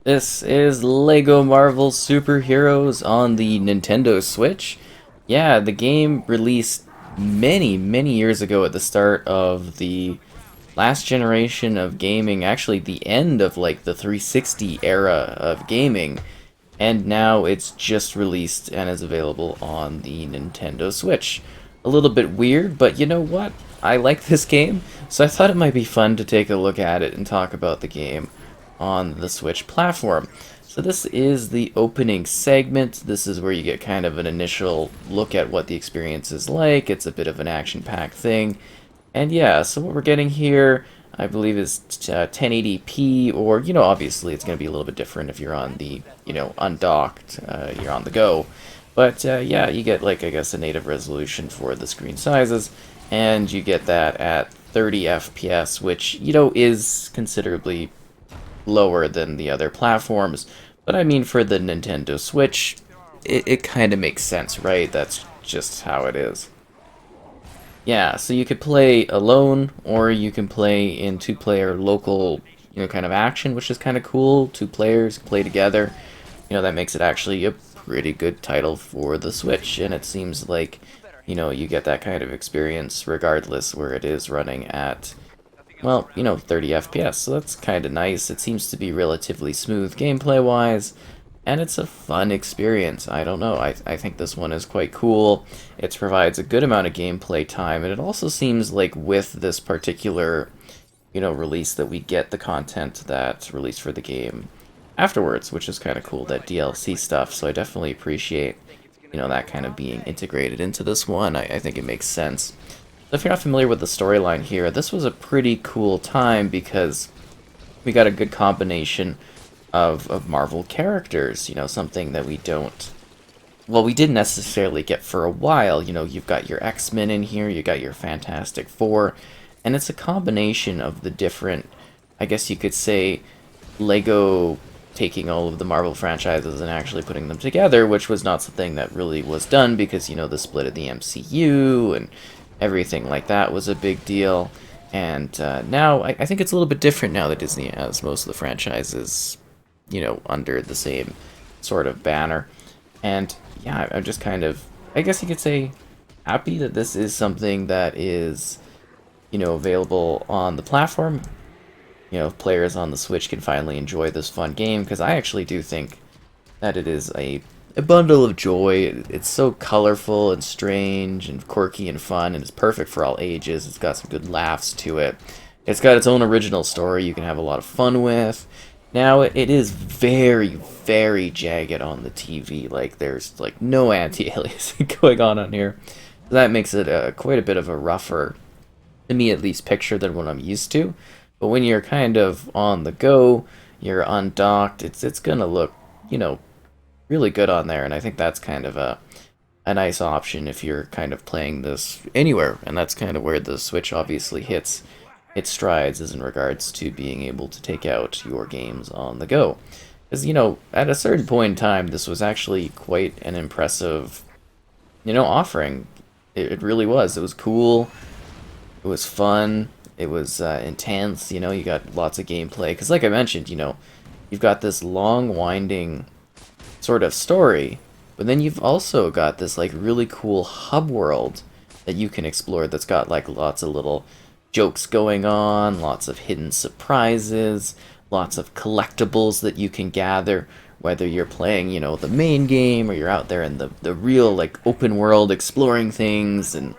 This is Lego Marvel Superheroes on the Nintendo Switch. Yeah, the game released many years ago at the start of the last generation of gaming, actually the end of like the 360 era of gaming, and now it's just released and is available on the Nintendo Switch. A little bit weird, but you know what? I like this game, so I thought it might be fun to take a look at it and talk about the game on the Switch platform. So this is the opening segment. This is where you get kind of an initial look at what the experience is like. It's a bit of an action-packed thing. And yeah, so what we're getting here, I believe, is 1080p, or, obviously it's going to be a little bit different if you're on the, undocked, you're on the go. But yeah, you get, like, I guess, a native resolution for the screen sizes, and you get that at 30 FPS, which, is considerably lower than the other platforms. But I mean, for the Nintendo Switch, it kind of makes sense, right? That's just how it is. Yeah, so you could play alone, or you can play in two-player local, kind of action, which is kind of cool. Two players play together. That makes it actually a pretty good title for the Switch, and it seems like, you get that kind of experience regardless where it is running at, well, 30 FPS, so that's kind of nice. It seems to be relatively smooth gameplay-wise, and it's a fun experience. I don't know, I think this one is quite cool. It provides a good amount of gameplay time, and it also seems like with this particular, release that we get the content that's released for the game afterwards, which is kind of cool, that DLC stuff, so I definitely appreciate, that kind of being integrated into this one. I think it makes sense. If you're not familiar with the storyline here, this was a pretty cool time because we got a good combination of Marvel characters, something that we don't, well, we didn't necessarily get for a while. You've got your X-Men in here, you got your Fantastic Four, and it's a combination of the different, I guess you could say, Lego taking all of the Marvel franchises and actually putting them together, which was not something that really was done because, the split of the MCU and everything like that was a big deal. And now, I think it's a little bit different now that Disney has most of the franchises, under the same sort of banner. And yeah, I'm just kind of, I guess you could say, happy that this is something that is, available on the platform. Players on the Switch can finally enjoy this fun game, because I actually do think that it is a bundle of joy. It's so colorful and strange and quirky and fun, and it's perfect for all ages. It's got some good laughs to it. It's got its own original story you can have a lot of fun with. Now, it is very jagged on the TV. Like, there's, like, no anti-aliasing going on here. That makes it quite a bit of a rougher, to me at least, picture than what I'm used to. But when you're kind of on the go, you're undocked, it's gonna look, really good on there, and I think that's kind of a nice option if you're kind of playing this anywhere, and that's kind of where the Switch obviously hits its strides, is in regards to being able to take out your games on the go. Because, at a certain point in time, this was actually quite an impressive, offering. It really was. It was cool, it was fun, it was intense, you got lots of gameplay. Because like I mentioned, you've got this long, winding sort of story, but then you've also got this like really cool hub world that you can explore that's got like lots of little jokes going on, lots of hidden surprises, lots of collectibles that you can gather, whether you're playing, the main game, or you're out there in the real like open world exploring things and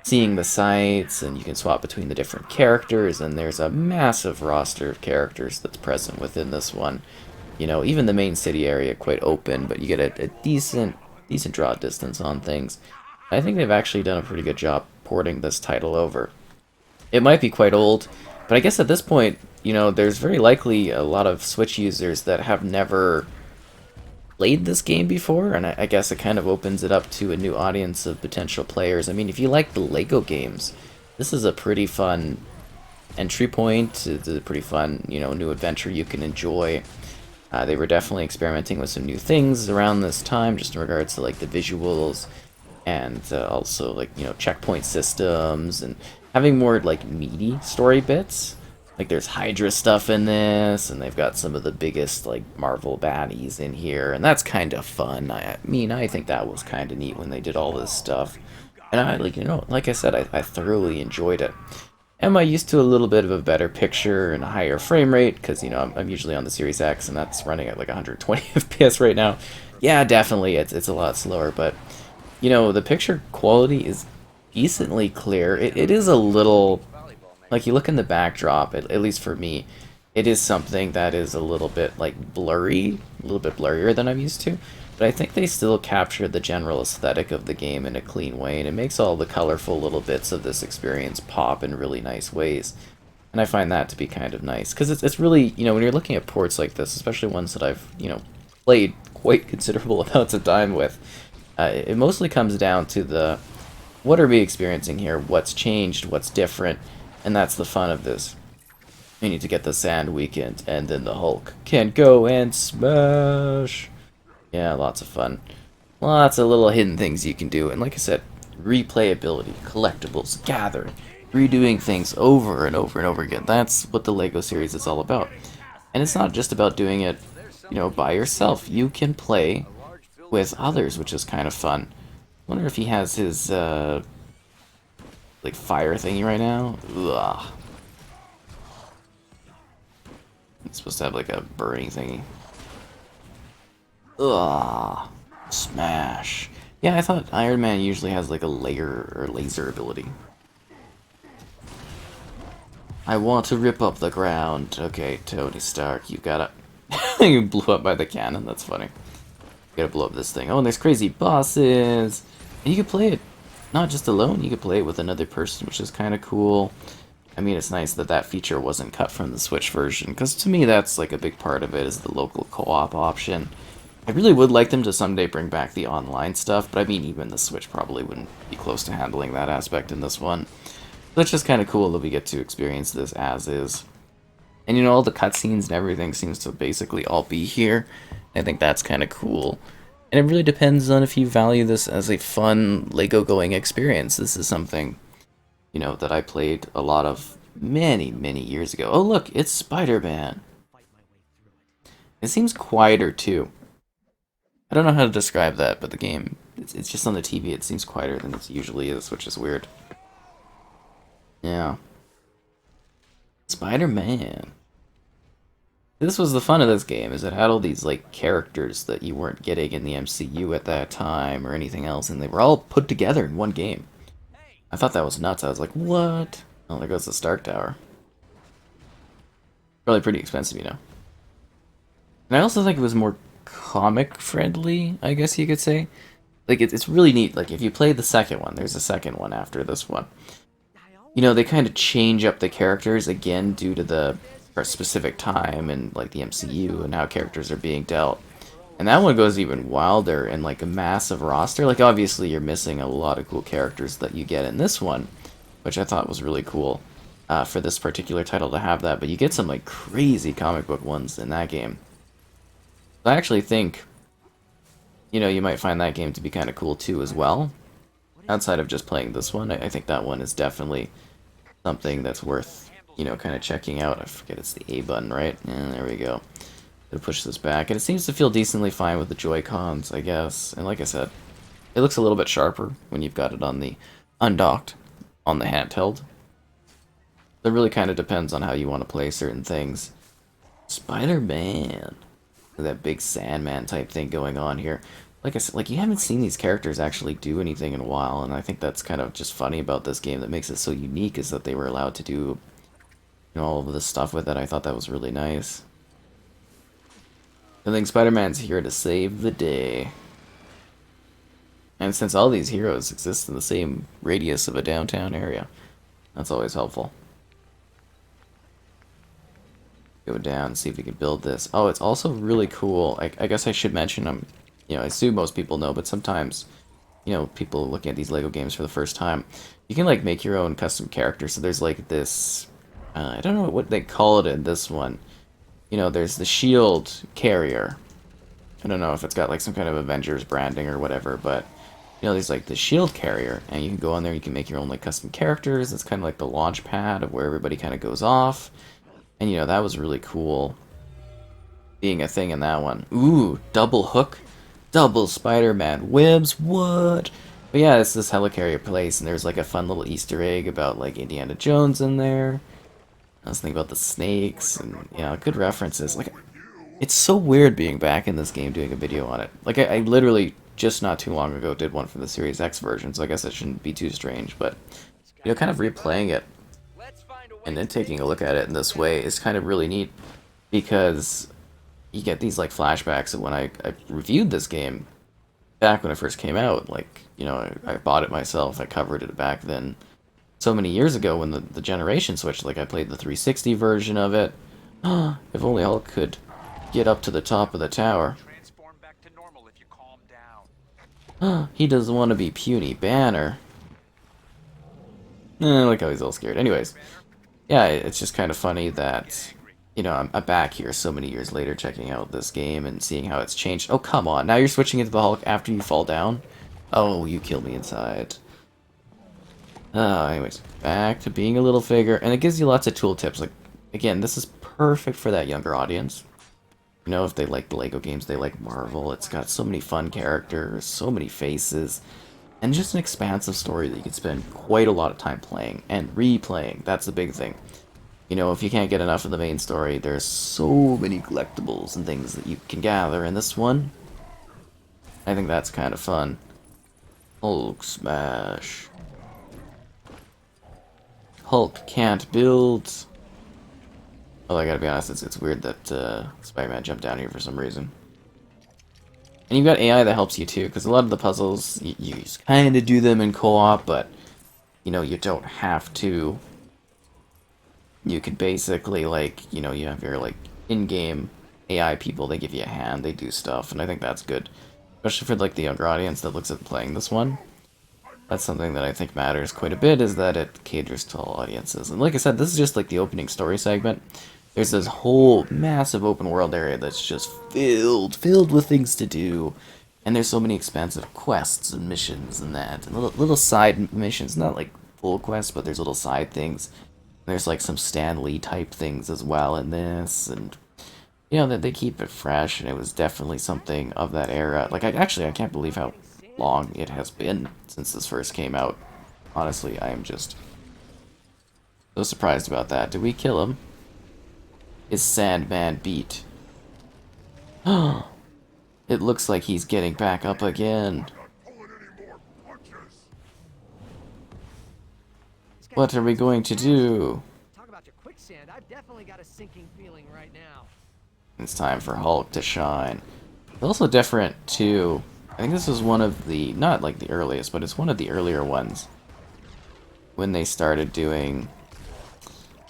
seeing the sights, and you can swap between the different characters, and there's a massive roster of characters that's present within this one. Even the main city area quite open, but you get a decent draw distance on things. I think they've actually done a pretty good job porting this title over. It might be quite old, but I guess at this point, there's very likely a lot of Switch users that have never played this game before, and I guess it kind of opens it up to a new audience of potential players. I mean, if you like the Lego games, this is a pretty fun entry point. It's a pretty fun, new adventure you can enjoy. They were definitely experimenting with some new things around this time, just in regards to like the visuals, and also like checkpoint systems, and having more like meaty story bits. Like there's Hydra stuff in this, and they've got some of the biggest like Marvel baddies in here, and that's kind of fun. I mean, I think that was kind of neat when they did all this stuff, and I like like I said, I thoroughly enjoyed it. Am I used to a little bit of a better picture and a higher frame rate? Because I'm usually on the Series X, and that's running at like 120 FPS right now. Yeah, definitely, it's a lot slower, but the picture quality is decently clear. It is a little like you look in the backdrop, at least for me, it is something that is a little bit like blurry, a little bit blurrier than I'm used to. But I think they still capture the general aesthetic of the game in a clean way, and it makes all the colorful little bits of this experience pop in really nice ways. And I find that to be kind of nice, because it's really, when you're looking at ports like this, especially ones that I've, played quite considerable amounts of time with, it mostly comes down to what are we experiencing here, what's changed, what's different, and that's the fun of this. We need to get the Sand Weekend, and then the Hulk can go and smash. Yeah, lots of fun. Lots of little hidden things you can do, and like I said, replayability, collectibles, gathering, redoing things over and over and over again. That's what the LEGO series is all about. And it's not just about doing it, by yourself. You can play with others, which is kind of fun. Wonder if he has his, like, fire thingy right now? Ugh. It's supposed to have, like, a burning thingy. Ugh. Smash. Yeah, I thought Iron Man usually has, like, a laser ability. I want to rip up the ground. Okay, Tony Stark, you gotta... you blew up by the cannon, that's funny. You gotta blow up this thing. Oh, and there's crazy bosses! And you can play it not just alone, you can play it with another person, which is kind of cool. I mean, it's nice that that feature wasn't cut from the Switch version, because to me that's like a big part of it, is the local co-op option. I really would like them to someday bring back the online stuff, but I mean, even the Switch probably wouldn't be close to handling that aspect in this one. So it's just kind of cool that we get to experience this as is. And all the cutscenes and everything seems to basically all be here. I think that's kind of cool. And it really depends on if you value this as a fun LEGO going experience. This is something, that I played a lot of many, many years ago. Oh, look, it's Spider-Man. It seems quieter, too. I don't know how to describe that, but the game, it's just on the TV, it seems quieter than it usually is, which is weird. Yeah. Spider-Man. This was the fun of this game, is it had all these, like, characters that you weren't getting in the MCU at that time or anything else, and they were all put together in one game. I thought that was nuts. I was like, what? Oh, there goes the Stark Tower. Probably pretty expensive, And I also think it was more comic-friendly, I guess you could say. Like, it's really neat. Like, if you play the second one, there's a second one after this one. They kind of change up the characters again due to the specific time and like the MCU and how characters are being dealt. And that one goes even wilder and like a massive roster. Like obviously you're missing a lot of cool characters that you get in this one, which I thought was really cool for this particular title to have that. But you get some like crazy comic book ones in that game. I actually think, you might find that game to be kind of cool too as well. Outside of just playing this one, I think that one is definitely something that's worth, kind of checking out. I forget it's the A button, right? And there we go. Gonna push this back, and it seems to feel decently fine with the Joy-Cons, I guess. And like I said, it looks a little bit sharper when you've got it on the undocked, on the handheld. It really kind of depends on how you want to play certain things. Spider-Man. That big Sandman type thing going on here. Like I said, like you haven't seen these characters actually do anything in a while, and I think that's kind of just funny about this game that makes it so unique, is that they were allowed to do, all of this stuff with it. I thought that was really nice. I think Spider-Man's here to save the day. And since all these heroes exist in the same radius of a downtown area, that's always helpful. Go down and see if we can build this. Oh, it's also really cool. I guess I should mention I assume most people know, but sometimes, people looking at these LEGO games for the first time, you can, like, make your own custom character. So there's, like, this, I don't know what they call it in this one. There's the shield carrier. I don't know if it's got, like, some kind of Avengers branding or whatever, but, there's, like, the shield carrier, and you can go on there, you can make your own, like, custom characters. It's kind of like the launch pad of where everybody kind of goes off. And you know, that was really cool being a thing in that one. Ooh, double hook, double Spider-Man webs, what? But yeah, it's this helicarrier place, and there's like a fun little Easter egg about like Indiana Jones in there. I was thinking about the snakes, and you know, good references. Like, it's so weird being back in this game doing a video on it. Like, I literally just not too long ago did one for the Series X version, so I guess it shouldn't be too strange, but you know, kind of replaying it and then taking a look at it in this way is kind of really neat because you get these like flashbacks of when I reviewed this game back when it first came out. Like, you know, I bought it myself, I covered it back then so many years ago when the generation switched. Like, I played the 360 version of it. If only Hulk could get up to the top of the tower. He doesn't want to be puny Banner. Look how he's all scared. Anyways, yeah, it's just kind of funny that, you know, I'm back here so many years later checking out this game and seeing how it's changed. Oh, come on. Now you're switching into the Hulk after you fall down? Oh, you kill me inside. Anyways, back to being a little figure. And it gives you lots of tooltips. Like, again, this is perfect for that younger audience. You know, if they like the Lego games, they like Marvel. It's got so many fun characters, so many faces, and just an expansive story that you can spend quite a lot of time playing and replaying. That's the big thing. You know, if you can't get enough of the main story, there's so many collectibles and things that you can gather in this one. I think that's kind of fun. Hulk smash. Hulk can't build. Well, I gotta be honest, it's weird that Spider-Man jumped down here for some reason. And you've got AI that helps you too, because a lot of the puzzles, you kind of do them in co-op, but, you know, you don't have to. You could basically, like, you know, you have your, like, in-game AI people, they give you a hand, they do stuff, and I think that's good. Especially for, like, the younger audience that looks at playing this one. That's something that I think matters quite a bit, is that it caters to all audiences. And like I said, this is just, like, the opening story segment. There's this whole massive open world area that's just filled with things to do. And there's so many expansive quests and missions and that. And little side missions, not like full quests, but there's little side things. There's like some Stan Lee type things as well in this. And, you know, that they keep it fresh. And it was definitely something of that era. Like, I can't believe how long it has been since this first came out. Honestly, I am just so surprised about that. Did we kill him? Is Sandman beat? It looks like he's getting back up again. What are we going to do? Talk about your quicksand. I've definitely got a sinking feeling right now. It's time for Hulk to shine. It's also different too. I think this was one of the, not like the earliest, but it's one of the earlier ones when they started doing,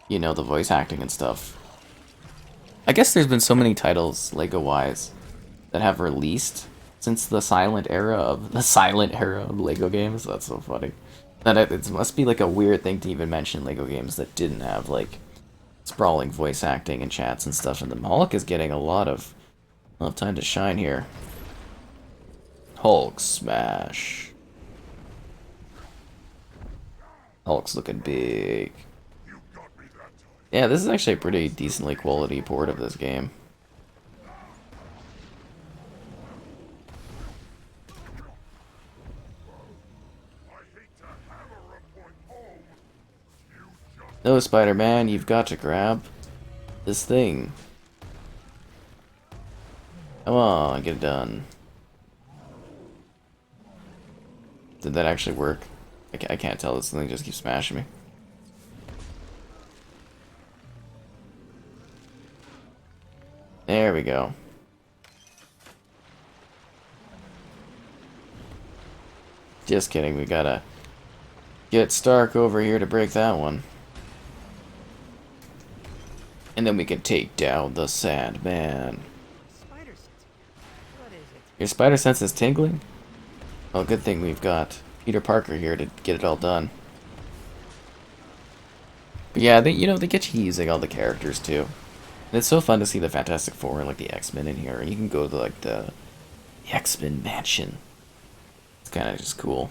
you know, the voice acting and stuff. I guess there's been so many titles, Lego-wise, that have released since the silent era of Lego games. That's so funny. That it must be like a weird thing to even mention Lego games that didn't have like sprawling voice acting and chats and stuff. And the Hulk is getting a lot of time to shine here. Hulk smash. Hulk's looking big. Yeah, this is actually a pretty decently quality port of this game. No, Spider-Man, you've got to grab this thing. Come on, get it done. Did that actually work? I can't tell, this thing just keeps smashing me. There we go. Just kidding, we gotta get Stark over here to break that one. And then we can take down the Sandman. Your spider sense is tingling? Well, good thing we've got Peter Parker here to get it all done. But yeah, they get you using all the characters too. And it's so fun to see the Fantastic Four and like the X-Men in here, and you can go to like the X-Men mansion. It's kind of just cool.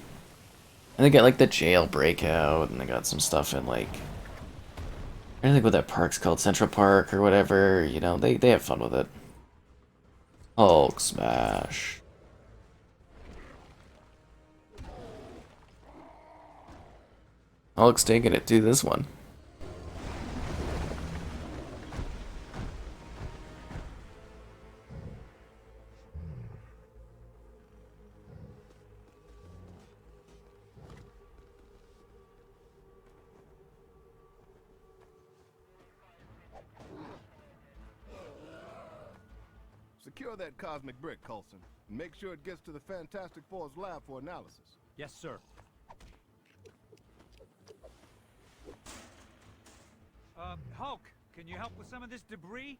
And they got like the jail breakout, and they got some stuff in like I think what that park's called, Central Park or whatever, you know, they have fun with it. Hulk smash. Hulk's taking it to this one. Secure that cosmic brick, Coulson, and make sure it gets to the Fantastic Four's lab for analysis. Yes, sir. Hulk, can you help with some of this debris?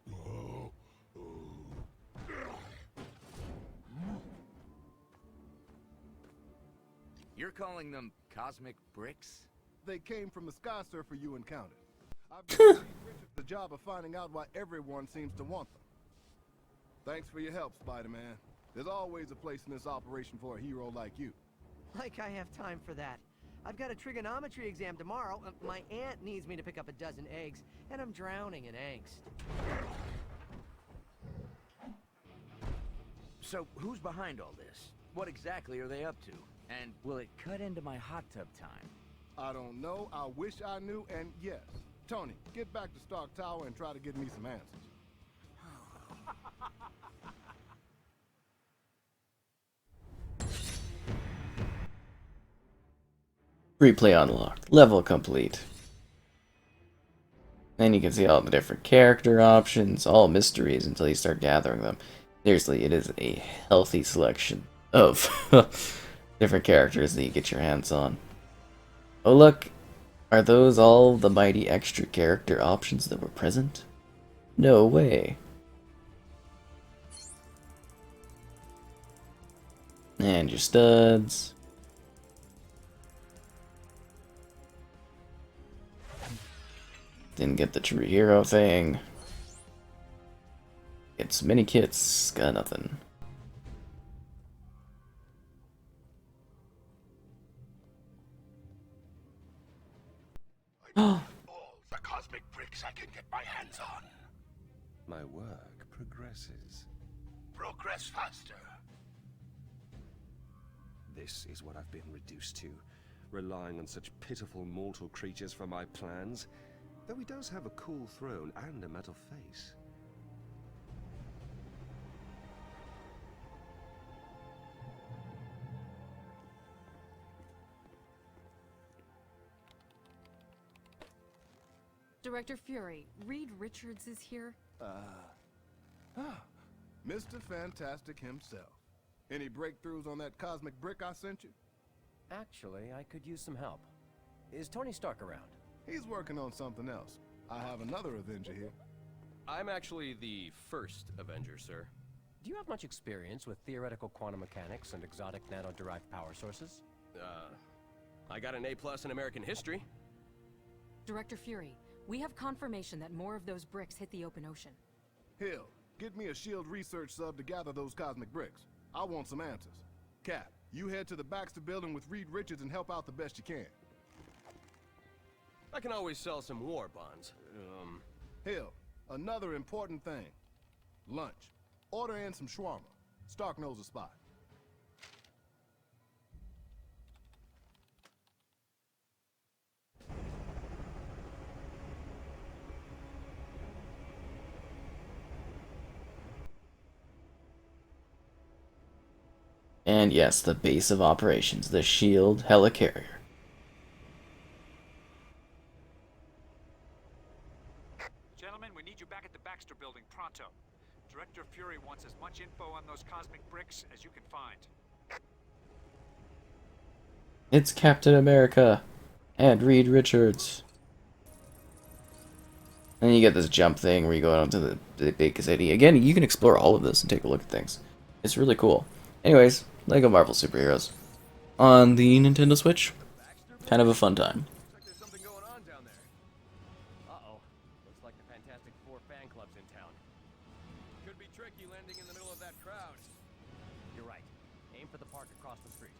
You're calling them cosmic bricks? They came from the sky surfer you encountered. I've given Richard the job of finding out why everyone seems to want them. Thanks for your help, Spider-Man. There's always a place in this operation for a hero like you. Like I have time for that. I've got a trigonometry exam tomorrow. My aunt needs me to pick up a dozen eggs, and I'm drowning in angst. So, who's behind all this? What exactly are they up to? And will it cut into my hot tub time? I don't know, I wish I knew, and yes. Tony, get back to Stark Tower and try to get me some answers. Replay unlocked. Level complete. And you can see all the different character options, all mysteries until you start gathering them. Seriously, it is a healthy selection of different characters that you get your hands on. Oh look, are those all the mighty extra character options that were present? No way. And your studs. Didn't get the true hero thing. It's mini kits, got nothing. All the cosmic bricks I can get my hands on. My work progresses. Progress faster. This is what I've been reduced to, relying on such pitiful mortal creatures for my plans. Though he does have a cool throne and a metal face. Director Fury, Reed Richards is here. Mr. Fantastic himself. Any breakthroughs on that cosmic brick I sent you? Actually, I could use some help. Is Tony Stark around? He's working on something else. I have another Avenger here. I'm actually the first Avenger, sir. Do you have much experience with theoretical quantum mechanics and exotic nano-derived power sources? I got an A+ in American history. Director Fury, we have confirmation that more of those bricks hit the open ocean. Hill, get me a SHIELD research sub to gather those cosmic bricks. I want some answers. Cap, you head to the Baxter building with Reed Richards and help out the best you can. I can always sell some war bonds. Hill, another important thing. Lunch. Order in some shawarma. Stark knows a spot. And yes, the base of operations, the SHIELD helicarrier. Gentlemen, we need you back at the Baxter building pronto. Director Fury wants as much info on those cosmic bricks as you can find. It's Captain America and Reed Richards. And then you get this jump thing where you go out to the big city. Again, you can explore all of this and take a look at things. It's really cool. Anyways, Lego Marvel Superheroes on the Nintendo Switch. Kind of a fun time. Looks like there's something going on down there. Uh-oh. Looks like the Fantastic Four fan club's in town. Could be tricky landing in the middle of that crowd. You're right. Aim for the park across the street.